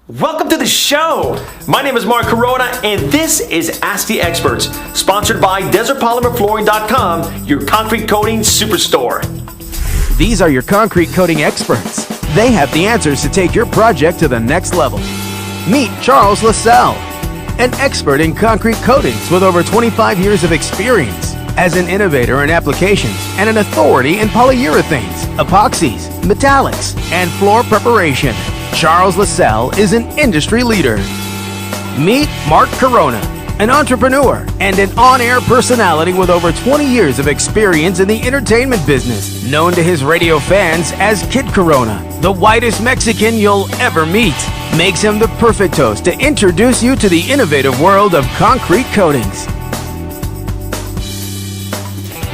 Welcome to the show. My name is Mark Corona, and this is Ask the Experts, sponsored by DesertPolymerFlooring.com, your concrete coating superstore. These are your concrete coating experts. They have the answers to take your project to the next level. Meet Charles LaSalle, an expert in concrete coatings with over 25 years of experience as an innovator in applications and an authority in polyurethanes, epoxies, metallics, and floor preparation. Charles LaSalle is an industry leader. Meet Mark Corona, an entrepreneur and an on-air personality with over 20 years of experience in the entertainment business, known to his radio fans as Kid Corona. The whitest Mexican you'll ever meet makes him the perfect host to introduce you to the innovative world of concrete coatings.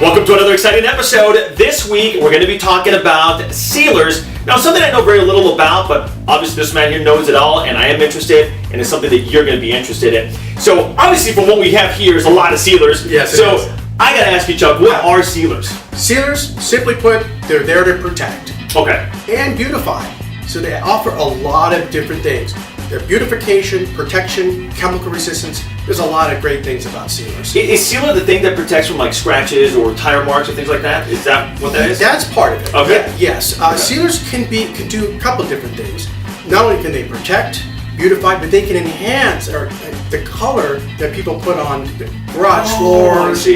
Welcome to another exciting episode. This week, we're going to be talking about sealers. Now, something I know very little about, but obviously this man here knows it all, and I am interested, and it's something that you're going to be interested in. So, obviously, from what we have here is a lot of sealers. Yes, so, I got to ask you, Chuck, what are sealers? Sealers, simply put, they're there to protect. Okay. And beautify. So they offer a lot of different things. They're beautification, protection, chemical resistance. There's a lot of great things about sealers. Is sealer the thing that protects from like scratches or tire marks or things like that? Is that what that is? That's part of it. Okay. Yeah, yes. Okay. Sealers can do a couple different things. Not only can they protect, beautify, but they can enhance the color that people put on the garage floors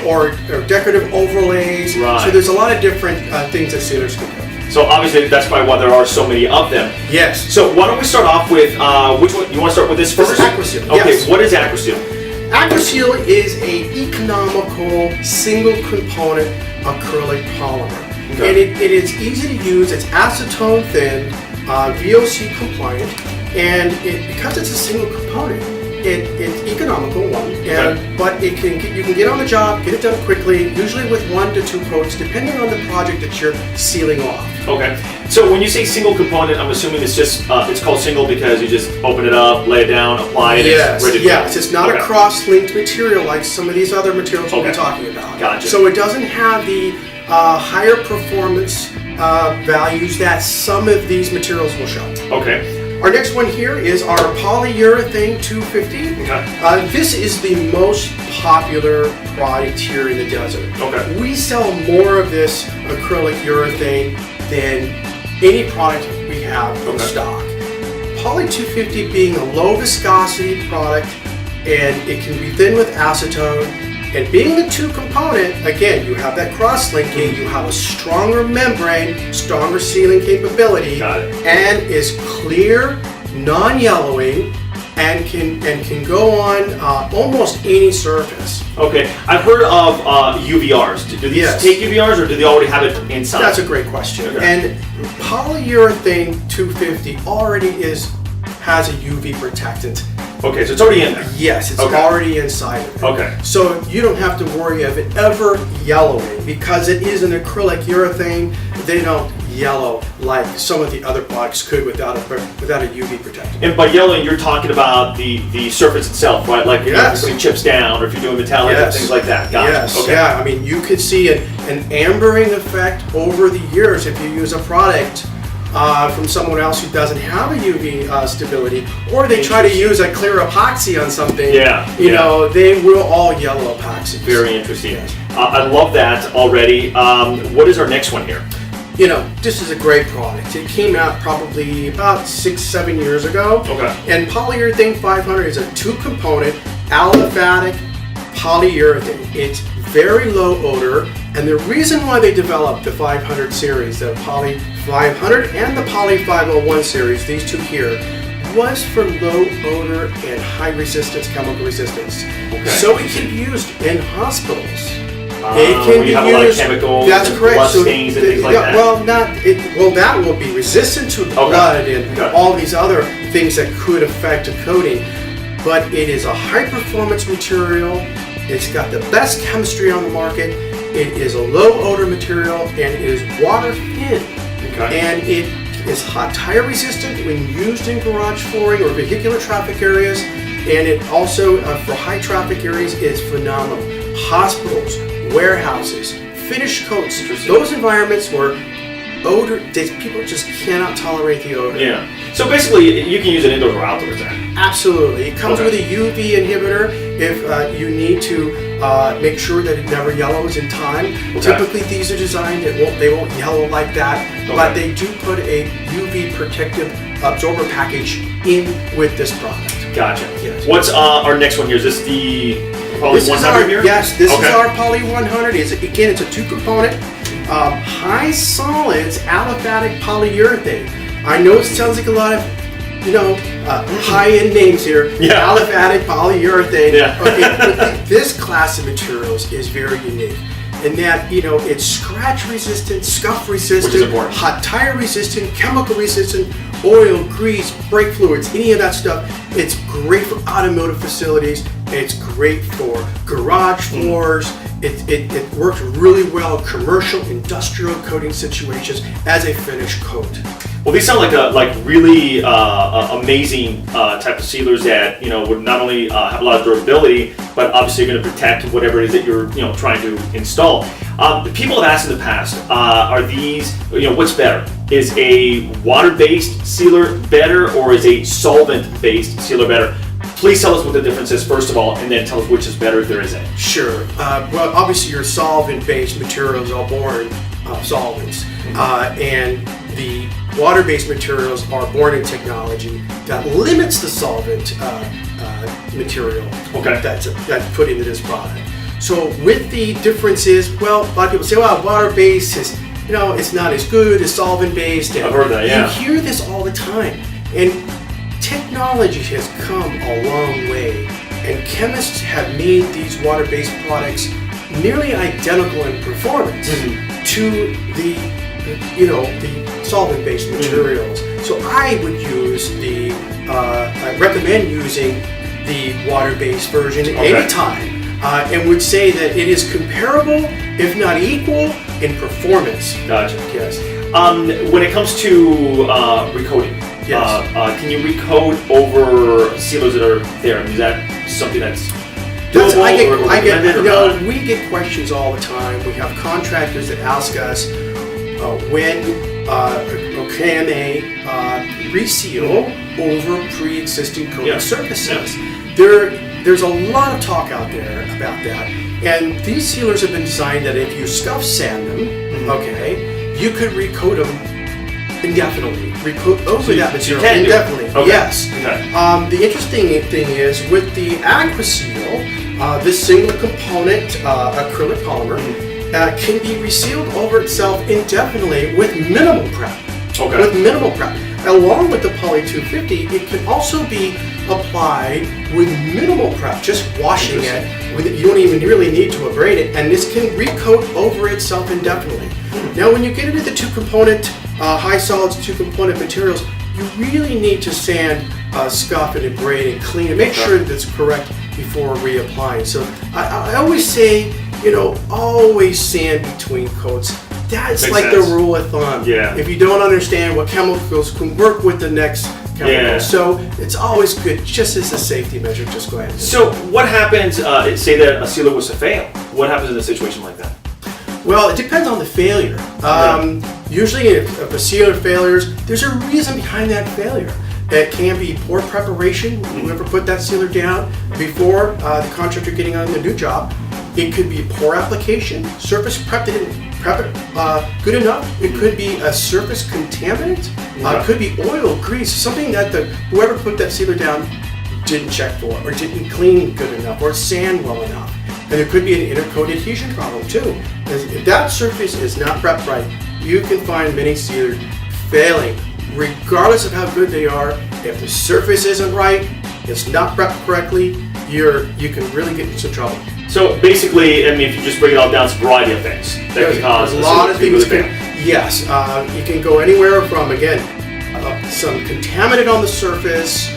or decorative overlays. Right. So there's a lot of different things that sealers can do. So obviously that's probably why there are so many of them. Yes. So why don't we start off with which one? You want to start with this first? This is Acryseal. Okay. Yes. What is Acryseal? Acryseal is an economical single component acrylic polymer, Okay. and it is easy to use. It's acetone thin, VOC compliant, and because it's a single component, it's economical but you can get on the job, get it done quickly, usually with 1 to 2 coats, depending on the project that you're sealing off. Okay. So when you say single component, I'm assuming it's just it's called single because you just open it up, lay it down, apply it, Yes, it's ready to yes. go. It's not a cross-linked material like some of these other materials we'll be talking about. Gotcha. So it doesn't have the higher performance values that some of these materials will show. Okay. Our next one here is our Polyurethane 250. Okay. This is the most popular product here in the desert. Okay. We sell more of this acrylic urethane than any product we have in stock. Poly 250 being a low viscosity product, and it can be thin with acetone, and being the 2 component, again, you have that cross-linking, you have a stronger membrane, stronger sealing capability, and is clear, non-yellowing, and can go on almost any surface. Okay. I've heard of UVRs. Do these take UVRs, or do they already have it inside? That's a great question. Okay. And Polyurethane 250 already has a UV protectant. Okay, so it's already in there. Yes, it's already inside of it. Okay. So you don't have to worry of it ever yellowing because it is an acrylic urethane. They don't yellow like some of the other products could without a UV protection. And by yellowing, you're talking about the surface itself, right? Like if you're putting chips down, or if you're doing metallic and things like that. Gotcha. Yes. Okay. Yeah. I mean, you could see an ambering effect over the years if you use a product from someone else who doesn't have a UV stability, or they try to use a clear epoxy on something. You know, they will all yellow epoxy. Very interesting. Yes. I love that already. What is our next one here? You know, this is a great product. It came out probably about 6-7 years ago. Okay. And Polyurethane 500 is a 2-component aliphatic polyurethane. It's very low odor, and the reason why they developed the 500 series, the Poly 500 and the Poly 501 series, these two here, was for low odor and high resistance, chemical resistance. Okay. So it can be used in hospitals. It can be have used. A lot of chemicals, that's correct. Blood stains and things like that. Well, that will be resistant to blood and all these other things that could affect a coating. But it is a high performance material. It's got the best chemistry on the market. It is a low odor material, and it is water thin. And it is hot tire resistant when used in garage flooring or vehicular traffic areas. And it also, for high traffic areas, is phenomenal. Hospitals, warehouses, finished coats, those environments where odor, people just cannot tolerate the odor. Yeah. So basically, you can use it indoors or outdoors then? Absolutely. It comes Okay. with a UV inhibitor if you need to make sure that it never yellows in time. Okay. Typically, these are designed, they won't yellow like that, but they do put a UV protective absorber package in with this product. Gotcha. Yes. What's our next one here? Is this the Poly This is 100 here? Yes, this Okay. is our Poly 100. Again, it's a two-component, high solids aliphatic polyurethane. I know it sounds like a lot of, high-end names here. Yeah. Aliphatic polyurethane. Yeah. Okay, but this class of materials is very unique. In that, it's scratch resistant, scuff resistant, Which is important. hot tire resistant, chemical resistant, oil, grease, brake fluids, any of that stuff. It's great for automotive facilities. It's great for garage floors. It works really well in commercial, industrial coating situations as a finished coat. Well, these sound like really amazing type of sealers that would not only have a lot of durability, but obviously going to protect whatever it is that you're trying to install. People have asked in the past, are these what's better? Is a water-based sealer better, or is a solvent-based sealer better? Please tell us what the difference is first of all, and then tell us which is better if there is any. Sure. Well, obviously your solvent-based materials are born solvents, and the water-based materials are born in technology that limits the solvent material that's put into this product. So with the differences, well, a lot of people say, well, water-based is, it's not as good as solvent-based. I've heard that, yeah. You hear this all the time. And technology has come a long way, and chemists have made these water-based products nearly identical in performance to the solvent-based materials. So I would use I recommend using the water-based version anytime, and would say that it is comparable, if not equal, in performance. Gotcha. Yes. When it comes to recoating, Yes. Can you recoat over sealers that are there? I mean, is that something that's doable or recommended or not? We get questions all the time. We have contractors that ask us can they reseal over pre-existing coating surfaces. There's a lot of talk out there about that, and these sealers have been designed that if you scuff sand them, you could recoat them indefinitely. Recoat over that material indefinitely. Okay. Yes. Okay. The interesting thing is with the Acryseal, this single component acrylic polymer can be resealed over itself indefinitely with minimal prep. Okay. With minimal prep. Along with the Poly 250, it can also be applied with minimal prep, just washing it. You don't even really need to abrade it, and this can recoat over itself indefinitely. Now, when you get into the two-component, high solids two-component materials, you really need to sand, scuff, and abrade and clean and make sure that it's correct before reapplying. So I always say, always sand between coats. That's Makes like sense. the rule of thumb. Yeah. If you don't understand what chemicals can work with the next chemical, Yeah. so it's always good, just as a safety measure, just go ahead and do it. So what happens, say that a sealer was to fail, what happens in a situation like that? Well, it depends on the failure. Usually if a sealer failures, there's a reason behind that failure. It can be poor preparation, whoever put that sealer down before the contractor getting on the new job. It could be poor application, surface prep didn't prep it good enough. It could be a surface contaminant. It could be oil, grease, something that whoever put that sealer down didn't check for, or didn't clean good enough, or sand well enough. And there could be an intercoat adhesion problem too. If that surface is not prepped right, you can find many sealers failing, regardless of how good they are. If the surface isn't right, it's not prepped correctly, you can really get into some trouble. So basically, I mean, if you just break it all down, it's a variety of things that can cause a lot of things. fail. Yes, you can go anywhere from, again, some contaminant on the surface,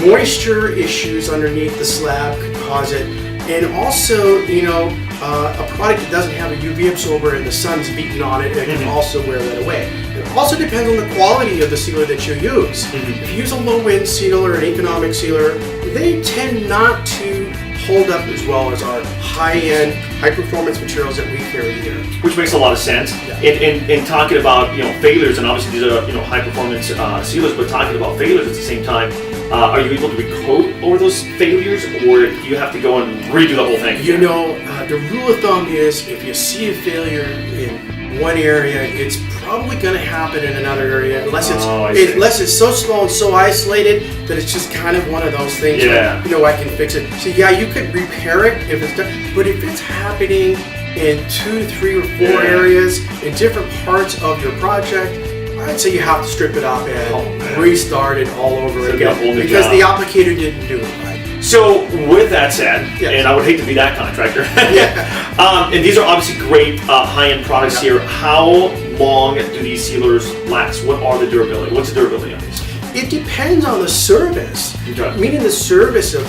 moisture issues underneath the slab could cause it, and also, a product that doesn't have a UV absorber and the sun's beating on it, it can also wear that away. It also depends on the quality of the sealer that you use. If you use a low-end sealer or an economic sealer, they tend not to hold up as well as our high-end, high-performance materials that we carry here. Which makes a lot of sense. Yeah. In talking about failures, and obviously these are high performance sealers, but talking about failures at the same time, are you able to recoat over those failures, or do you have to go and redo the whole thing? You know, the rule of thumb is if you see a failure in one area, it's probably going to happen in another area, unless it's so small and so isolated that it's just kind of one of those things Yeah. where, I can fix it. So yeah, you could repair it if it's done, but if it's happening in 2, 3, or 4 areas in different parts of your project, I'd say you have to strip it up and restart it all over So get a whole again new because job. the applicator didn't do it right. So with that said, Yes. and I would hate to be that contractor, Yeah. and these are obviously great high-end products here. How long do these sealers last? What are the durability? What's the durability on these? It depends on the service, Okay. meaning the service of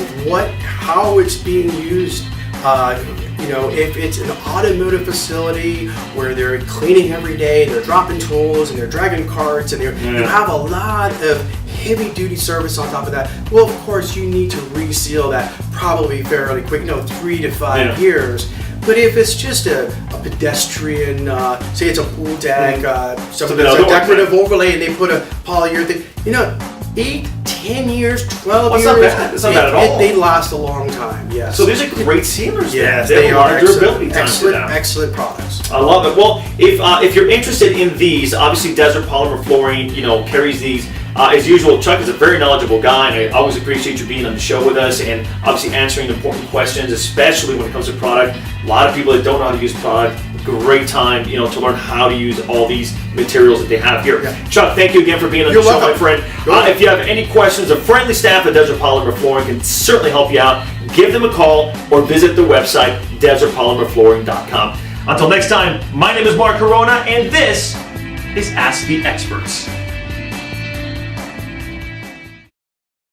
how it's being used. If it's an automotive facility where they're cleaning every day, they're dropping tools and they're dragging carts and you have a lot of heavy-duty service on top of that. Well, of course, you need to reseal that probably fairly quick, 3 to 5 years. But if it's just a pedestrian, say it's a pool deck, something that's a decorative overlay, and they put a polyurethane, 8, 10 years, 12 years. Not bad. It's not bad at all. They last a long time. Yes. So these are great sealers. Yes, they have a lot are of durability time to them. excellent products. I love it. Well, if you're interested in these, obviously Desert Polymer Flooring, carries these. As usual, Chuck is a very knowledgeable guy, and I always appreciate you being on the show with us and obviously answering important questions, especially when it comes to product. A lot of people that don't know how to use product, great time, to learn how to use all these materials that they have here. Yeah. Chuck, thank you again for being on You're the show, welcome. my friend. If you have any questions, the friendly staff at Desert Polymer Flooring can certainly help you out. Give them a call or visit the website, desertpolymerflooring.com. Until next time, my name is Mark Corona, and this is Ask the Experts.